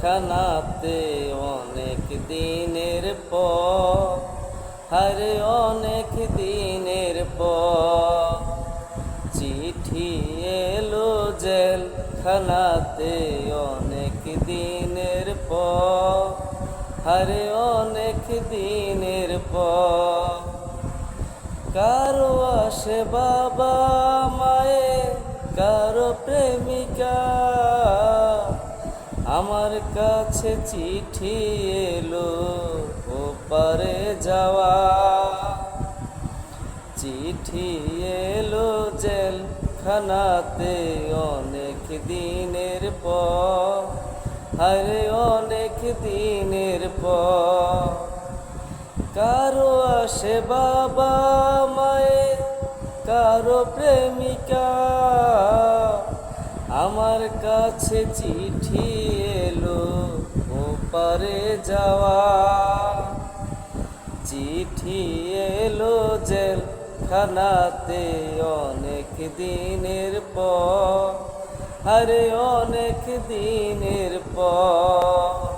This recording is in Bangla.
খানাতে অনেক দিনের পর, আরে অনেক দিনের পর চিঠি এলো জেলখানাতে অনেক দিনের পর, আরে অনেক দিনের পর। কারো আসে বাবা মায়ে, কারো প্রেমিকা, আমার কাছে চিঠি এলো ওপারে যাওয়া। চিঠি এলো জেলখানাতে অনেক দিনের পর, আরে অনেক দিনের পর। কারো আসে বাবা মায়ে, কারো প্রেমিকা, আমার কাছে চিঠি এলো ওপারে যাওয়া। চিঠি এলো জেলখানাতে অনেক দিনের পর, আরে অনেক দিনের পর।